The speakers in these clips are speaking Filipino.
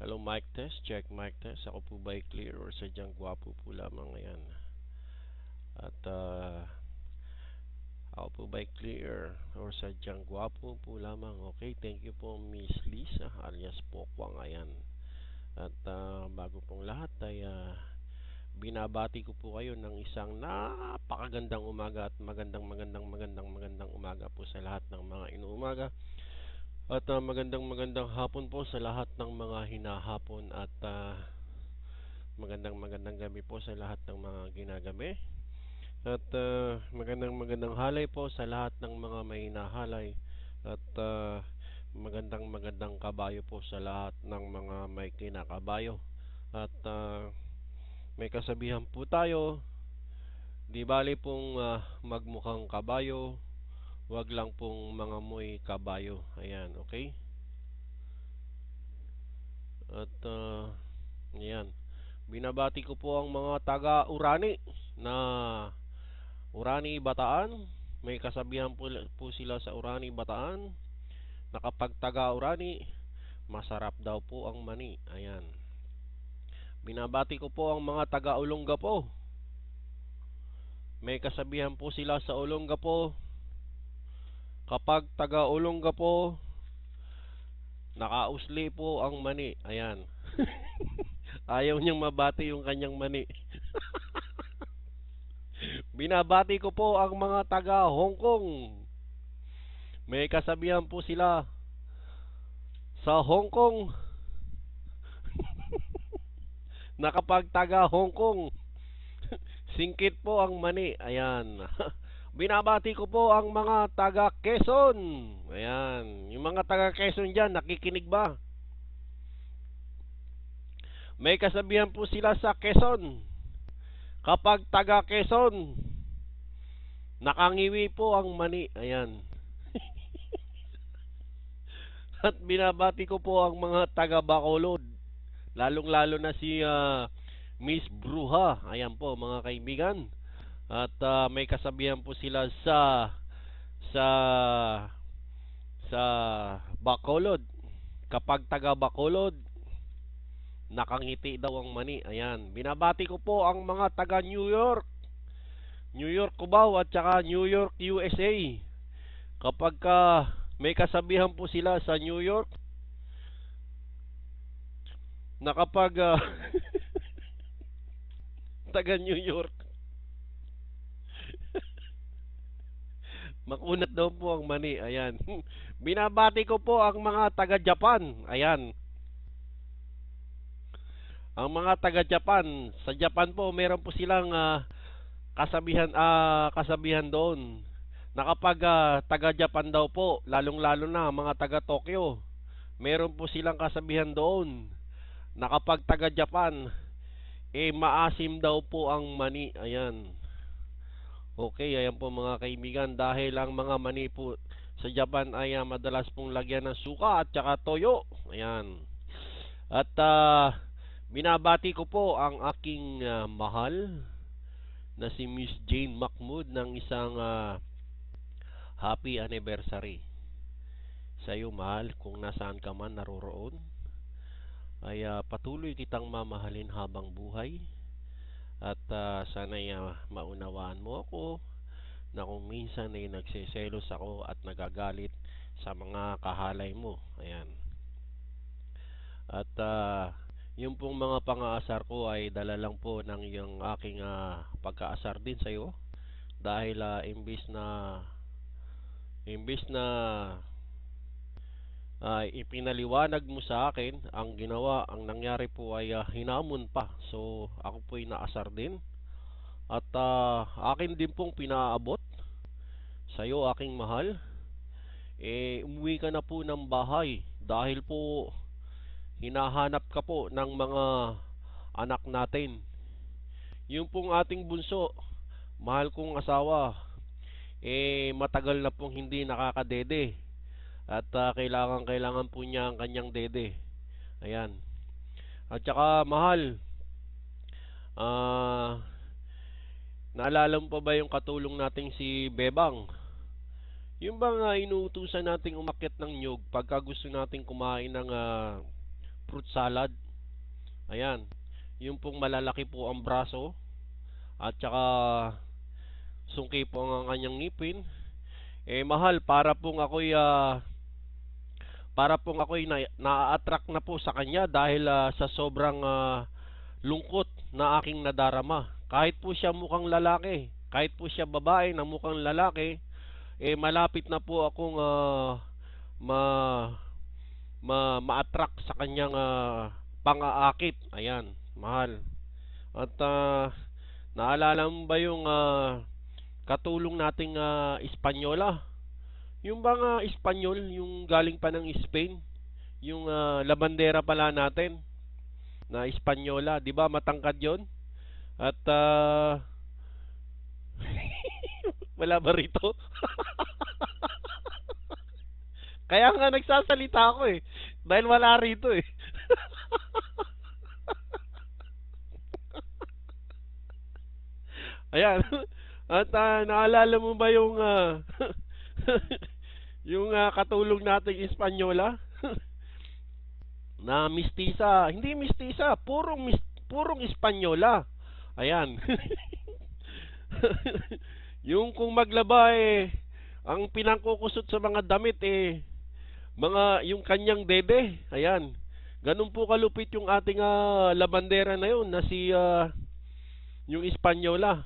Hello, mic test. Check mic test. Ako po ba ay clear or sadyang gwapo po lamang ngayon? At ako po ba ay clear or sadyang gwapo po lamang? Okay, thank you po Miss Lisa alias Pokwang. Ayan. At bago pong lahat ay binabati ko po kayo ng isang napakagandang umaga at magandang umaga po sa lahat ng mga inuumaga. At magandang hapon po sa lahat ng mga hinahapon at magandang gabi po sa lahat ng mga ginagabi. At magandang halay po sa lahat ng mga may hinahalay. At magandang kabayo po sa lahat ng mga may kinakabayo. At may kasabihan po tayo, di bali pong magmukhang kabayo, wag lang pong mga moy kabayo. Ayan, okay? At ayan, binabati ko po ang mga taga Urani na Urani Bataan. May kasabihan po sila sa Urani Bataan na kapag taga Urani, masarap daw po ang mani. Ayan. Binabati ko po ang mga taga Olongapo. May kasabihan po sila sa Olongapo, kapag taga Olongapo, nakausli po ang mani. Ayan. Ayaw niyang mabati yung kanyang mani. Binabati ko po ang mga taga Hong Kong. May kasabihan po sila sa Hong Kong na kapag taga Hong Kong, singkit po ang mani. Ayan. Binabati ko po ang mga taga Quezon. Ayan. Yung mga taga Quezon dyan, nakikinig ba? May kasabihan po sila sa Quezon, kapag taga Quezon, nakangiwi po ang mani. Ayan. At binabati ko po ang mga taga Bacolod, lalong-lalo na si Miss Bruja. Ayan po mga kaibigan. At may kasabihan po sila sa Bacolod, kapag taga Bacolod, nakangiti daw ang mani. Ayan. Binabati ko po ang mga taga New York, Cubao at saka New York, USA. Kapag may kasabihan po sila sa New York na kapag taga New York, makunat daw po ang mani. Ayan. Binabati ko po ang mga taga Japan. Ayan. Ang mga taga Japan, sa Japan po meron po silang kasabihan doon na kapag taga Japan daw po, lalong-lalo na mga taga Tokyo, meron po silang kasabihan doon na kapag taga Japan, maasim daw po ang mani. Ayan. Okay, ayan po mga kaibigan, dahil ang mga mani po sa Japan ay madalas pong lagyan ng suka at saka toyo. Ayan. At binabati ko po ang aking mahal na si Miss Jane Mahmood ng isang happy anniversary. Sa iyo mahal, kung nasaan ka man naroroon, ay patuloy kitang mamahalin habang buhay. At sana'y maunawaan mo ako na kung minsan ay nagseselos ako at nagagalit sa mga kahalay mo. Ayan. At yung pong mga pang-aasar ko ay dala lang po ng yung aking pagkaasar din sa iyo. Dahil imbis na ipinaliwanag mo sa akin ang ginawa, ang nangyari po ay hinamon pa. So ako po ay naasar din. At akin din pong pinaabot sa iyo, aking mahal. Umuwi ka na po ng bahay dahil po hinahanap ka po ng mga anak natin. Yung pong ating bunso, mahal kong asawa, matagal na pong hindi nakakadede. At kailangan po niya ang kanyang dede. Ayan. At saka mahal, naalala mo pa ba yung katulong nating si Bebang? Yung bang inuutusan nating umakyat ng nyug pagka gusto nating kumain ng fruit salad. Ayan. Yung pong malalaki po ang braso at saka sungki po ang kanyang ngipin. Mahal, para pong ako'y na-attract na po sa kanya dahil sa sobrang lungkot na aking nadarama. Kahit po siya mukhang lalaki, kahit po siya babae na mukhang lalaki, malapit na po akong ma ma-attract sa kanyang pang-aakit. Ayan, mahal. At naalala mo ba yung katulong nating Espanyola? Yung bang Espanyol, yung galing pa ng Spain, yung labandera pala natin na Espanyola, 'di ba? Matangkad 'yon. At wala ba rito? Kaya nga nagsasalita ako dahil wala rito Ayan. At naalala mo ba yung yung katulong nating Espanyola na mistisa, hindi mistisa, purong Espanyola. Ayan. Yung kung maglaba ang pinangkukusot sa mga damit yung kanyang dede. Ayan. Ganun po kalupit yung ating labandera na yun na si yung Espanyola.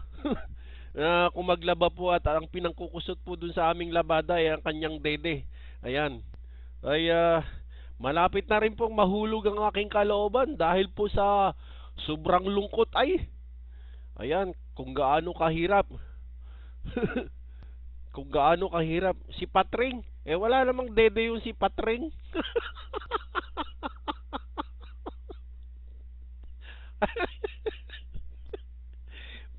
Kung maglaba po at ang pinangkukusot po dun sa aming labada ay ang kanyang dede. Ayan. Ay malapit na rin pong mahulog ang aking kalooban dahil po sa sobrang lungkot ayan, kung gaano kahirap. Kung gaano kahirap si Patring. Wala namang dede yung si Patring.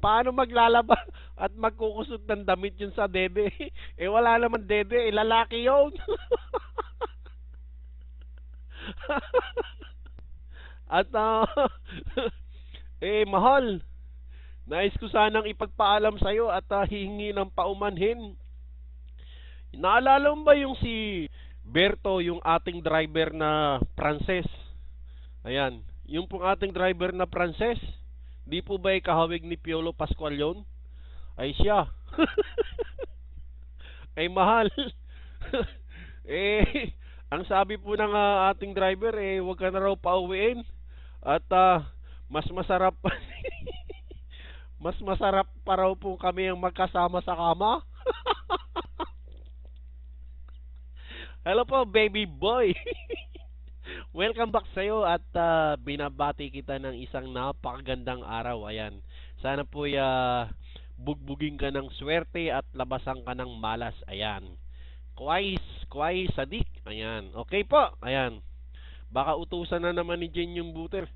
Paano maglalaba at magkukusot ng damit yun sa dede? Wala naman dede, lalaki yun. At mahal, nais ko sanang ipagpaalam sa'yo at hihingi ng paumanhin. Naalala mo ba yung si Berto, yung ating driver na Pranses? Ayan, yung pong ating driver na Pranses, di po ba kahawig ni Piolo Pascual yun? Ay siya. Mahal. Ang sabi po ng ating driver wag ka na raw pauwiin at mas masarap mas masarap pa raw po kami ang magkasama sa kama. Hello po, baby boy. Welcome back sa'yo at binabati kita ng isang napakagandang araw. Ayan. Sana po bugbugin ka ng swerte at labasan ka ng malas. Ayan. Kwais sadik. Ayan. Okay po. Ayan. Baka utusan na naman ni Jen yung buter.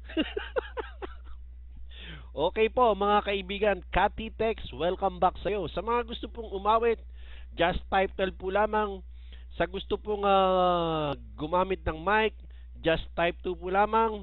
Okay po mga kaibigan. Cathy Tex, welcome back sa'yo. Sa mga gusto pong umawit, just type 12 po lamang. Sa gusto pong gumamit ng mic, just type 2 po lamang.